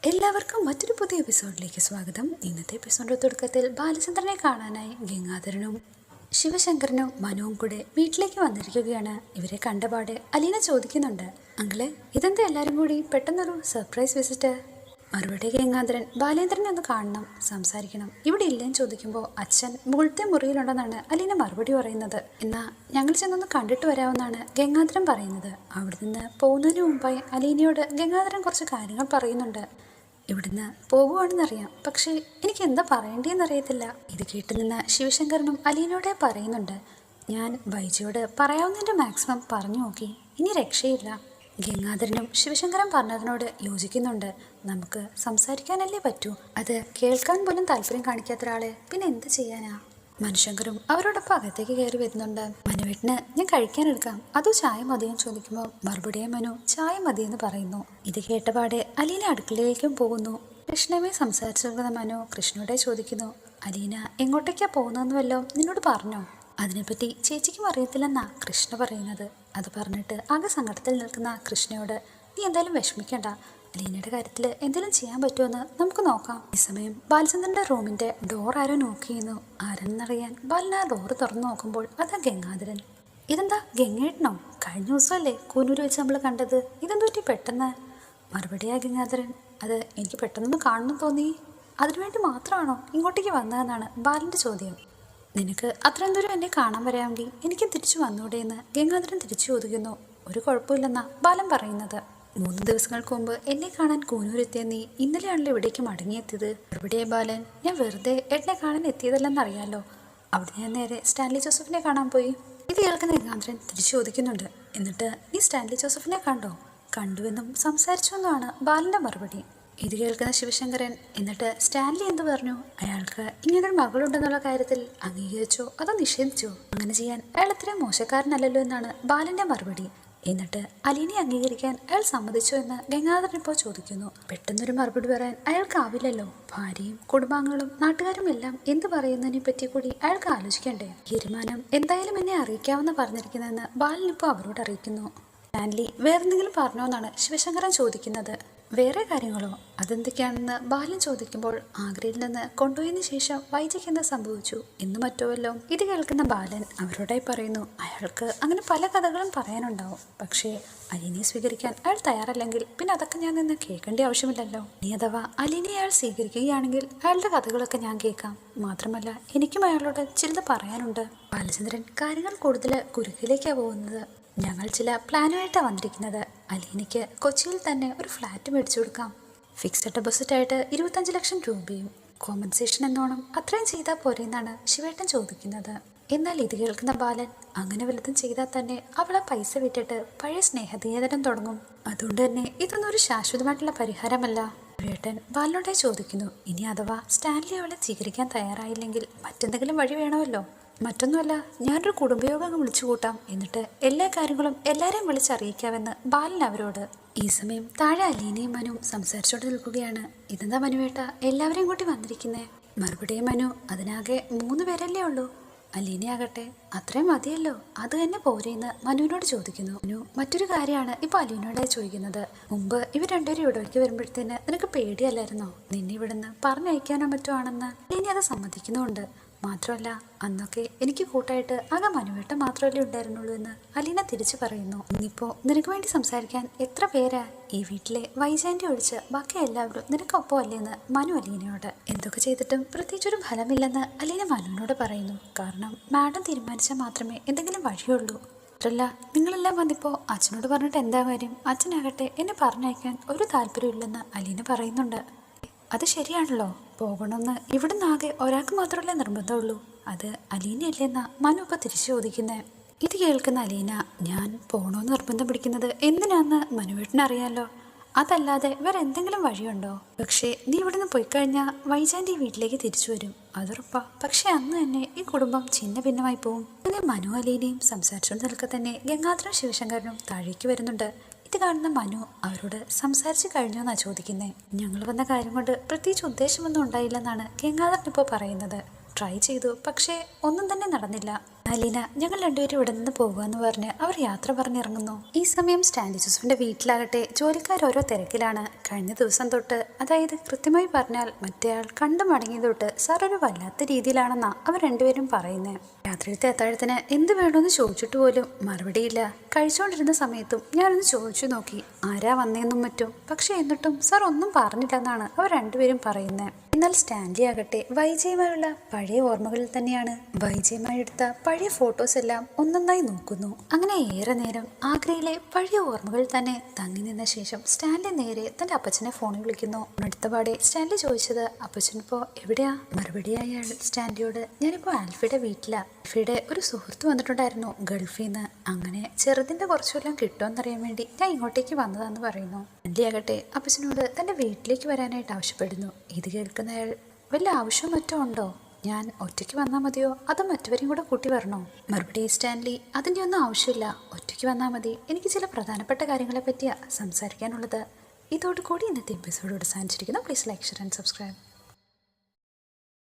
എല്ലാവർക്കും മറ്റൊരു പുതിയ എപ്പിസോഡിലേക്ക് സ്വാഗതം. ഇന്നത്തെ എപ്പിസോഡിന്റെ തുടക്കത്തിൽ ബാലചന്ദ്രനെ കാണാനായി ഗംഗാധരനും ശിവശങ്കരനും മനുവും കൂടെ വീട്ടിലേക്ക് വന്നിരിക്കുകയാണ്. ഇവരെ കണ്ടപാടെ അലീന ചോദിക്കുന്നുണ്ട്, അങ്കിളെ ഇതെന്താ എല്ലാവരും കൂടി പെട്ടെന്നൊരു സർപ്രൈസ് വിസിറ്റ്? മറുപടി ഗംഗാധരൻ, ബാലേന്ദ്രനെ ഒന്ന് കാണണം, സംസാരിക്കണം. ഇവിടെ ഇല്ലേന്ന് ചോദിക്കുമ്പോൾ അച്ഛൻ മുകളിലത്തെ മുറിയിലുണ്ടെന്നാണ് അലീന മറുപടി പറയുന്നത്. എന്നാൽ ഞങ്ങൾ ചെന്നൊന്ന് കണ്ടിട്ട് വരാമെന്നാണ് ഗംഗാധരൻ പറയുന്നത്. അവിടെ നിന്ന് പോകുന്നതിന് മുമ്പായി അലീനയോട് ഗംഗാധരൻ കുറച്ച് കാര്യങ്ങൾ പറയുന്നുണ്ട്. ഇവിടുന്ന് പോകുവാണെന്നറിയാം, പക്ഷേ എനിക്ക് എന്താ പറയേണ്ടതെന്നറിയത്തില്ല. ഇത് കേട്ട് നിന്ന് ശിവശങ്കരനും അലീനയോടെ പറയുന്നുണ്ട്, ഞാൻ വൈജിയോട് പറയാവുന്നതിൻ്റെ മാക്സിമം പറഞ്ഞു നോക്കി, ഇനി രക്ഷയില്ല. ഗംഗാധരനും ശിവശങ്കരൻ പറഞ്ഞതിനോട് യോജിക്കുന്നുണ്ട്. നമുക്ക് സംസാരിക്കാനല്ലേ പറ്റൂ, അത് കേൾക്കാൻ പോലും താല്പര്യം കാണിക്കാത്ത ഒരാളെ പിന്നെ എന്ത് ചെയ്യാനാ? മനുശങ്കരും അവരോടൊപ്പം അകത്തേക്ക് കയറി വരുന്നുണ്ട്. മനുവേട്ടന് ഞാൻ കഴിക്കാനെടുക്കാം, അതോ ചായ മതിയെന്ന് ചോദിക്കുമ്പോൾ മറുപടിയെ മനു ചായ മതിയെന്ന് പറയുന്നു. ഇത് കേട്ടപാടെ അലീന അടുക്കളയിലേക്കും പോകുന്നു. കൃഷ്ണയുമായി സംസാരിച്ചു നോക്കുന്ന മനു കൃഷ്ണയോടെ ചോദിക്കുന്നു, അലീന എങ്ങോട്ടേക്കാ പോകുന്നതെന്ന് വല്ലതും നിന്നോട് പറഞ്ഞോ? അതിനെപ്പറ്റി ചേച്ചിക്കും അറിയത്തില്ലെന്നാ കൃഷ്ണ പറയുന്നത്. അത് പറഞ്ഞിട്ട് ആകെ സങ്കടത്തിൽ നിൽക്കുന്ന കൃഷ്ണയോട്, നീ എന്തായാലും വിഷമിക്കണ്ട, അലീനയുടെ കാര്യത്തിൽ എന്തെങ്കിലും ചെയ്യാൻ പറ്റുമെന്ന് നമുക്ക് നോക്കാം. ഈ സമയം ബാലചന്ദ്രന്റെ റൂമിന്റെ ഡോർ ആരോ നോക്കിയിരുന്നു. ആരെന്നറിയാൻ ബാലൻ ആ ഡോറ് തുറന്നു നോക്കുമ്പോൾ അതാ ഗംഗാധരൻ. ഇതെന്താ ഗംഗേട്ടനോ? കഴിഞ്ഞ ദിവസമല്ലേ കൂനൂര് വെച്ച് നമ്മൾ കണ്ടത്, ഇതെന്തു പറ്റി പെട്ടെന്ന്? മറുപടിയാ ഗംഗാധരൻ, അത് എനിക്ക് പെട്ടെന്നൊന്ന് കാണണം തോന്നി, അതിനുവേണ്ടി മാത്രമാണോ ഇങ്ങോട്ടേക്ക് വന്നതെന്നാണ് ബാലന്റെ ചോദ്യം. നിനക്ക് അത്രയും ദൂരം എന്നെ കാണാൻ വരാമെങ്കിൽ എനിക്ക് തിരിച്ചു വന്നൂടെ എന്ന് ഗംഗാധരൻ തിരിച്ചു ചോദിക്കുന്നു. ഒരു കുഴപ്പമില്ലെന്നാ ബാലൻ പറയുന്നത്. 3 ദിവസങ്ങൾക്ക് മുമ്പ് എന്നെ കാണാൻ കൂനൂരെത്തിയ നീ ഇന്നലെയാണല്ലോ ഇവിടേക്ക് മടങ്ങിയെത്തിയത്. മറുപടിയായി ബാലൻ, ഞാൻ വെറുതെ എന്നെ കാണാൻ എത്തിയതല്ലെന്നറിയാലോ, അവിടെ ഞാൻ നേരെ സ്റ്റാൻലി ജോസഫിനെ കാണാൻ പോയി. ഇത് കേൾക്കുന്ന ഗംഗാധരൻ തിരിച്ചു ചോദിക്കുന്നുണ്ട്, എന്നിട്ട് നീ സ്റ്റാൻലി ജോസഫിനെ കണ്ടോ? കണ്ടുവെന്നും സംസാരിച്ചു എന്നുമാണ് ബാലന്റെ മറുപടി. ഇത് കേൾക്കുന്ന ശിവശങ്കരൻ, എന്നിട്ട് സ്റ്റാൻലി എന്ത് പറഞ്ഞു? അയാൾക്ക് ഇങ്ങനൊരു മകളുണ്ടെന്നുള്ള കാര്യത്തിൽ അംഗീകരിച്ചോ അതോ നിഷേധിച്ചോ? അങ്ങനെ ചെയ്യാൻ അയാൾ ഇത്രയും മോശക്കാരനല്ലല്ലോ എന്നാണ് ബാലന്റെ മറുപടി. എന്നിട്ട് അലീനെ അംഗീകരിക്കാൻ അയാൾ സമ്മതിച്ചോ എന്ന് ഗംഗാധരൻ ഇപ്പോൾ ചോദിക്കുന്നു. പെട്ടെന്നൊരു മറുപടി പറയാൻ അയാൾക്കാവില്ലല്ലോ. ഭാര്യയും കുടുംബാംഗങ്ങളും നാട്ടുകാരും എല്ലാം എന്ത് പറയുന്നതിനെ പറ്റി കൂടി അയാൾക്ക് ആലോചിക്കണ്ടേ? തീരുമാനം എന്തായാലും എന്നെ അറിയിക്കാമെന്ന് പറഞ്ഞിരിക്കുന്നതെന്ന് ബാലൻ ഇപ്പോൾ അവരോട് അറിയിക്കുന്നു. സ്റ്റാൻലി വേറെന്തെങ്കിലും പറഞ്ഞോ എന്നാണ് ശിവശങ്കരൻ ചോദിക്കുന്നത്. വേറെ കാര്യങ്ങളോ? അതെന്തൊക്കെയാണെന്ന് ബാലൻ ചോദിക്കുമ്പോൾ ആഗ്രയിൽ നിന്ന് കൊണ്ടുപോയതിനു ശേഷം വൈജയ്ക്ക് എന്താ സംഭവിച്ചു എന്ന് മറ്റോവല്ലോ. ഇത് കേൾക്കുന്ന ബാലൻ അവരോടായി പറയുന്നു, അയാൾക്ക് അങ്ങനെ പല കഥകളും പറയാനുണ്ടാവും, പക്ഷേ അലീനയെ സ്വീകരിക്കാൻ അയാൾ തയ്യാറല്ലെങ്കിൽ പിന്നെ അതൊക്കെ ഞാൻ നിന്ന് കേൾക്കേണ്ട ആവശ്യമില്ലല്ലോ. നീ അഥവാ അലീനയെ അയാൾ സ്വീകരിക്കുകയാണെങ്കിൽ അയാളുടെ കഥകളൊക്കെ ഞാൻ കേൾക്കാം. മാത്രമല്ല എനിക്കും അയാളോട് ചിലത് പറയാനുണ്ട്. ബാലചന്ദ്രൻ കാര്യങ്ങൾ കൂടുതൽ കുരുക്കിലേക്കാണ് പോകുന്നത്. ഞങ്ങൾ ചില പ്ലാനുമായിട്ടാണ് വന്നിരിക്കുന്നത്. അലീനയ്ക്ക് കൊച്ചിയിൽ തന്നെ ഒരു ഫ്ലാറ്റ് മേടിച്ചു കൊടുക്കാം. ഫിക്സഡ് ഡെപ്പോസിറ്റായിട്ട് 25 ലക്ഷം രൂപയും കോമ്പൻസേഷൻ എന്നോണം അത്രയും ചെയ്താൽ പോരെന്നാണ് ശിവേട്ടൻ ചോദിക്കുന്നത്. എന്നാൽ ഇത് കേൾക്കുന്ന ബാലൻ, അങ്ങനെ വലുതും ചെയ്താൽ തന്നെ അവളെ പൈസ വിട്ടിട്ട് പഴയ സ്നേഹതീയതരം തുടങ്ങും. അതുകൊണ്ട് തന്നെ ഇതൊന്നും ഒരു ശാശ്വതമായിട്ടുള്ള പരിഹാരമല്ല. ശിവേട്ടൻ ബാലനോടെ ചോദിക്കുന്നു, ഇനി അഥവാ സ്റ്റാൻലി അവളെ സ്വീകരിക്കാൻ തയ്യാറായില്ലെങ്കിൽ മറ്റെന്തെങ്കിലും വഴി വേണമല്ലോ. മറ്റൊന്നുമല്ല, ഞാനൊരു കുടുംബയോഗം വിളിച്ചു കൂട്ടാം, എന്നിട്ട് എല്ലാ കാര്യങ്ങളും എല്ലാവരെയും വിളിച്ചറിയിക്കാമെന്ന് ബാലൻ അവരോട്. ഈ സമയം താഴെ അലീനയും മനുവും സംസാരിച്ചോണ്ട് നിൽക്കുകയാണ്. ഇതെന്താ മനുവേട്ട എല്ലാവരെയും കൂട്ടി വന്നിരിക്കുന്നേ? മറുപടിയും മനു, അതിനാകെ 3 പേരല്ലേ ഉള്ളൂ. അലീനയാകട്ടെ അത്രയും മതിയല്ലോ, അത് തന്നെ പോരെന്ന് മനുവിനോട് ചോദിക്കുന്നു. മനു മറ്റൊരു കാര്യമാണ് ഇപ്പൊ അലീനയോടായി ചോദിക്കുന്നത്. മുമ്പ് ഇവർ രണ്ടുപേരും ഇവിടേക്ക് വരുമ്പോഴത്തേന് നിനക്ക് പേടിയല്ലായിരുന്നോ നിന്നെ ഇവിടുന്ന് പറഞ്ഞയക്കാനോ മറ്റോ ആണെന്ന്? ഇനി അത് സമ്മതിക്കുന്നുണ്ട്. മാത്രമല്ല അന്നൊക്കെ എനിക്ക് കൂട്ടായിട്ട് ആകെ മനുവേട്ടൻ മാത്രമല്ലേ ഉണ്ടായിരുന്നുള്ളൂ എന്ന് അലീന തിരിച്ചു പറയുന്നു. ഇന്നിപ്പോൾ നിനക്ക് വേണ്ടി സംസാരിക്കാൻ എത്ര പേരാ ഈ വീട്ടിലെ വൈജാൻ്റെ ഒഴിച്ച് ബാക്കി എല്ലാവരും നിനക്കൊപ്പം അല്ലേന്ന് മനു അലീനയോട്. എന്തൊക്കെ ചെയ്തിട്ടും പ്രത്യേകിച്ചൊരു ഫലമില്ലെന്ന് അലീന മനുവിനോട് പറയുന്നു. കാരണം മാഡം തീരുമാനിച്ചാൽ മാത്രമേ എന്തെങ്കിലും വഴിയുള്ളൂ. അത്രല്ല, നിങ്ങളെല്ലാം വന്നിപ്പോൾ അച്ഛനോട് പറഞ്ഞിട്ട് എന്താ കാര്യം? അച്ഛനാകട്ടെ എന്നെ പറഞ്ഞയക്കാൻ ഒരു താല്പര്യമില്ലെന്ന് അലീന പറയുന്നുണ്ട്. അത് ശരിയാണല്ലോ, പോകണമെന്ന് ഇവിടുന്ന് ആകെ ഒരാൾക്ക് മാത്രമല്ലേ നിർബന്ധമുള്ളൂ, അത് അലീനയല്ലേന്നാ മനു ഇപ്പം തിരിച്ചു ചോദിക്കുന്നത്. ഇത് കേൾക്കുന്ന അലീന, ഞാൻ പോകണമെന്ന് നിർബന്ധം പിടിക്കുന്നത് എന്തിനാന്ന് മനുവേട്ടനറിയാലോ, അതല്ലാതെ വേറെ എന്തെങ്കിലും വഴിയുണ്ടോ? പക്ഷേ നീ ഇവിടുന്ന് പോയി കഴിഞ്ഞാൽ വൈജാൻ്റെ ഈ വീട്ടിലേക്ക് തിരിച്ചു വരും, അതുറപ്പാ. പക്ഷെ അന്ന് തന്നെ ഈ കുടുംബം ചിന്ന ഭിന്നമായി പോവും. അങ്ങനെ മനു അലീനയും സംസാരിച്ചുകൊണ്ട് നിൽക്കെ തന്നെ ഗംഗാധരനും ശിവശങ്കരനും താഴേക്ക് വരുന്നുണ്ട്. ഇത് കാണുന്ന മനു അവരോട് സംസാരിച്ചു കഴിഞ്ഞോന്നാ ചോദിക്കുന്നത്. ഞങ്ങൾ വന്ന കാര്യം കൊണ്ട് പ്രത്യേകിച്ച് ഉദ്ദേശമൊന്നും ഉണ്ടായില്ലെന്നാണ് ഗംഗാധരൻ ഇപ്പോൾ പറയുന്നത്. ട്രൈ ചെയ്തു, പക്ഷേ ഒന്നും തന്നെ നടന്നില്ല. അലീന ഞങ്ങൾ രണ്ടുപേരും ഇവിടെ നിന്ന് പോകുകയെന്ന് പറഞ്ഞ് അവർ യാത്ര പറഞ്ഞിറങ്ങുന്നു. ഈ സമയം സ്റ്റാൻലി ജോസഫിന്റെ വീട്ടിലാകട്ടെ ജോലിക്കാർ ഓരോ തിരക്കിലാണ്. കഴിഞ്ഞ ദിവസം തൊട്ട്, അതായത് കൃത്യമായി പറഞ്ഞാൽ മറ്റേയാൾ കണ്ടു മടങ്ങിയത് തൊട്ട് സാർ ഒരു വല്ലാത്ത രീതിയിലാണെന്നാ അവർ രണ്ടുപേരും പറയുന്നത്. രാത്രിയിലത്തെ അത്താഴത്തിന് എന്ത് വേണമെന്ന് ചോദിച്ചിട്ട് പോലും മറുപടിയില്ല. കഴിച്ചുകൊണ്ടിരുന്ന സമയത്തും ഞാനൊന്ന് ചോദിച്ചു നോക്കി ആരാ വന്നേന്നും മറ്റും, പക്ഷെ എന്നിട്ടും സാർ ഒന്നും പറഞ്ഞില്ലെന്നാണ് അവർ രണ്ടുപേരും പറയുന്നത്. എന്നാൽ സ്റ്റാൻലി ആകട്ടെ വൈജയുമായുള്ള പഴയ ഓർമ്മകളിൽ തന്നെയാണ്. വൈജയുമായി എടുത്ത പഴയ ഫോട്ടോസ് എല്ലാം ഒന്നൊന്നായി നോക്കുന്നു. അങ്ങനെ ഏറെ നേരം ആഗ്രയിലെ പഴയ ഓർമ്മകളിൽ തന്നെ തങ്ങി നിന്ന ശേഷം സ്റ്റാൻലി നേരെ തന്റെ അപ്പച്ചനെ ഫോണിൽ വിളിക്കുന്നു. അടുത്തപാടെ സ്റ്റാൻലി ചോദിച്ചത് അപ്പച്ചനിപ്പോ എവിടെയാ? മറുപടിയായി അയാൾ സ്റ്റാൻലിയോട് ഞാനിപ്പോ ആൽഫിയുടെ വീട്ടിലാ. ആൽഫിയുടെ ഒരു സുഹൃത്ത് വന്നിട്ടുണ്ടായിരുന്നു ഗൾഫിൽ നിന്ന്. അങ്ങനെ ചെറുതിന്റെ കുറച്ചെല്ലാം കിട്ടുമെന്നറിയാൻ വേണ്ടി ഞാൻ ഇങ്ങോട്ടേക്ക് വന്നതാന്ന് പറയുന്നു. സ്റ്റാൻലി ആകട്ടെ അപ്പച്ചനോട് തന്റെ വീട്ടിലേക്ക് വരാനായിട്ട് ആവശ്യപ്പെടുന്നു. ഇത് കേൾക്കുന്ന അയാൾ വല്ല ആവശ്യം മറ്റോ ഉണ്ടോ? ഞാൻ ഒറ്റയ്ക്ക് വന്നാൽ മതിയോ അതോ മറ്റവരെയും കൂടെ കൂട്ടി വരണോ? മറുപടി സ്റ്റാൻലി അതിൻ്റെ ഒന്നും ആവശ്യമില്ല, ഒറ്റയ്ക്ക് വന്നാൽ മതി. എനിക്ക് ചില പ്രധാനപ്പെട്ട കാര്യങ്ങളെ പറ്റിയാ സംസാരിക്കാനുള്ളത്. ഇതോടുകൂടി ഇന്നത്തെ എപ്പിസോഡ് അവസാനിച്ചിരിക്കുന്നു. Please like, share and subscribe.